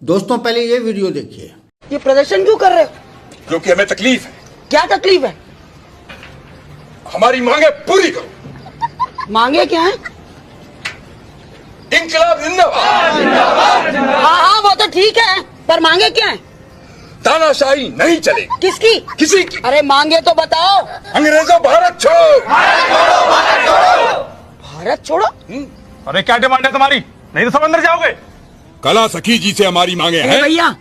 दोस्तों पहले ये वीडियो देखिए। ये प्रदर्शन क्यों कर रहे हो? क्योंकि हमें तकलीफ है। क्या तकलीफ है? हमारी मांगे पूरी करो। मांगे क्या है? इंकलाब जिंदाबाद। हाँ वो तो ठीक है, पर मांगे क्या है? तानाशाही नहीं चलेगी। किसकी? किसी की। अरे मांगे तो बताओ। अंग्रेजों भारत छोड़ो। भारत छोड़ो? अरे क्या डिमांड है तुम्हारी? नहीं तो सब अंदर जाओगे। कला सखी जी से हमारी मांगे हैं। भैया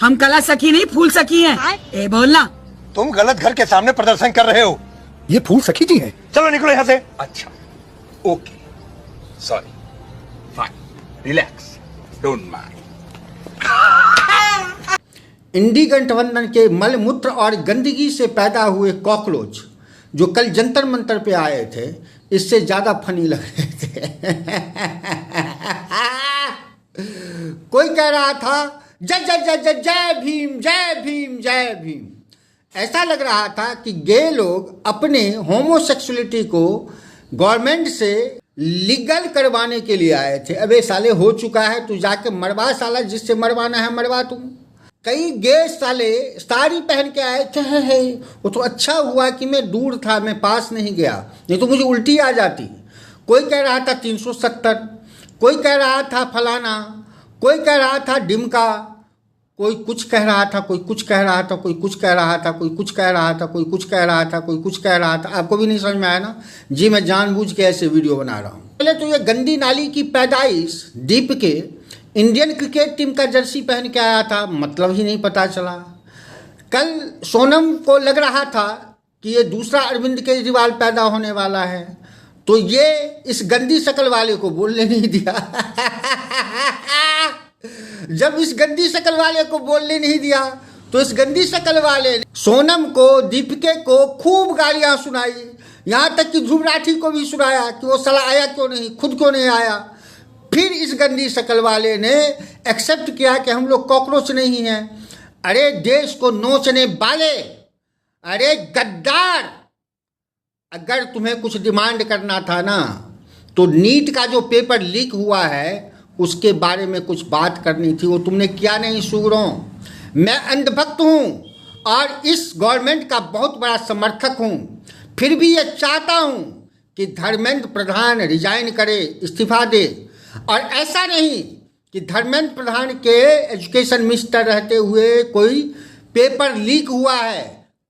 हम कला सखी नहीं फूल सखी हैं। ए बोलना। तुम गलत घर के सामने प्रदर्शन कर रहे हो। ये फूल सखी जी हैं। चलो निकलो यहाँ से। अच्छा okay sorry fine relax don't mind. INDI गठबंधन के मल मूत्र और गंदगी से पैदा हुए कॉकरोच जो कल जंतर मंतर पे आए थे, इससे ज्यादा फनी लग रहे थे। कोई कह रहा था जय जय जय जय जय भीम जय भीम जय भीम। ऐसा लग रहा था कि गे लोग अपने होमोसेक्सुअलिटी को गवर्नमेंट से लीगल करवाने के लिए आए थे। अबे साले हो चुका है, तू जाके मरवा साला, जिससे मरवाना है मरवा तू। कई गे साले साड़ी पहन के आए थे। है वो तो अच्छा हुआ कि मैं दूर था, मैं पास नहीं गया, नहीं तो मुझे उल्टी आ जाती। कोई कह रहा था 370, कोई कह रहा था फलाना, कोई कह रहा था डिमका, कोई कुछ कह रहा था, कोई कुछ कह रहा था, कोई कुछ कह रहा था, कोई कुछ कह रहा था, कोई कुछ कह रहा था, कोई कुछ कह रहा था। आपको भी नहीं समझ में आया ना? जी मैं जानबूझ के ऐसे वीडियो बना रहा हूँ। पहले तो ये गंदी नाली की पैदाइश दीप के इंडियन क्रिकेट टीम का जर्सी पहन के आया था, मतलब ही नहीं पता चला। कल सोनम को लग रहा था कि ये दूसरा अरविंद केजरीवाल पैदा होने वाला है, तो ये इस गंदी शक्ल वाले को बोलने नहीं दिया। जब इस गंदी शक्ल वाले को बोलने नहीं दिया तो इस गंदी शक्ल वाले ने सोनम को, दीपिका को खूब गालियां सुनाई, यहाँ तक कि ध्रुव राठी को भी सुनाया कि वो साला आया क्यों नहीं, खुद क्यों नहीं आया। फिर इस गंदी शक्ल वाले ने एक्सेप्ट किया कि हम लोग कॉकरोच नहीं हैं। अरे देश को नोचने वाले, अरे गद्दार, अगर तुम्हें कुछ डिमांड करना था ना तो नीट का जो पेपर लीक हुआ है उसके बारे में कुछ बात करनी थी, वो तुमने किया नहीं। सुगरों, मैं अंधभक्त हूँ और इस गवर्नमेंट का बहुत बड़ा समर्थक हूँ, फिर भी ये चाहता हूँ कि धर्मेंद्र प्रधान रिजाइन करे, इस्तीफा दे। और ऐसा नहीं कि धर्मेंद्र प्रधान के एजुकेशन मिनिस्टर रहते हुए कोई पेपर लीक हुआ है,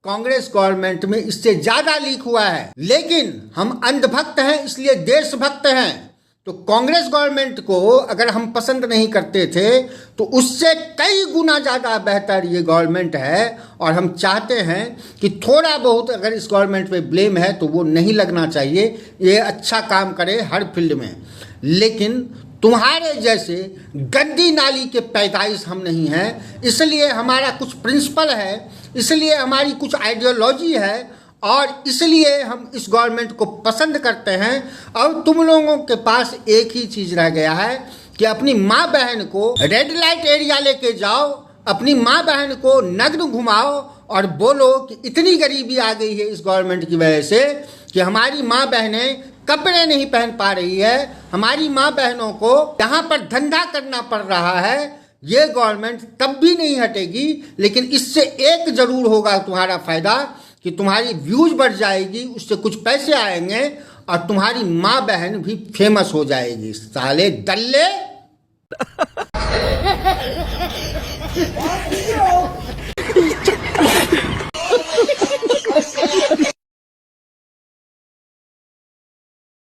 कांग्रेस गवर्नमेंट में इससे ज़्यादा लीक हुआ है। लेकिन हम अंधभक्त हैं, इसलिए देशभक्त हैं। तो कांग्रेस गवर्नमेंट को अगर हम पसंद नहीं करते थे तो उससे कई गुना ज़्यादा बेहतर ये गवर्नमेंट है। और हम चाहते हैं कि थोड़ा बहुत अगर इस गवर्नमेंट पे ब्लेम है तो वो नहीं लगना चाहिए, ये अच्छा काम करे हर फील्ड में। लेकिन तुम्हारे जैसे गंदी नाली के पैदाइश हम नहीं हैं, इसलिए हमारा कुछ प्रिंसिपल है, इसलिए हमारी कुछ आइडियोलॉजी है और इसलिए हम इस गवर्नमेंट को पसंद करते हैं। और तुम लोगों के पास एक ही चीज़ रह गया है कि अपनी माँ बहन को रेड लाइट एरिया लेके जाओ, अपनी माँ बहन को नग्न घुमाओ और बोलो कि इतनी गरीबी आ गई है इस गवर्नमेंट की वजह से कि हमारी माँ बहनें कपड़े नहीं पहन पा रही है, हमारी माँ बहनों को यहाँ पर धंधा करना पड़ रहा है। ये गवर्नमेंट तब भी नहीं हटेगी, लेकिन इससे एक जरूर होगा तुम्हारा फायदा कि तुम्हारी व्यूज बढ़ जाएगी, उससे कुछ पैसे आएंगे और तुम्हारी माँ बहन भी फेमस हो जाएगी। साले दल्ले।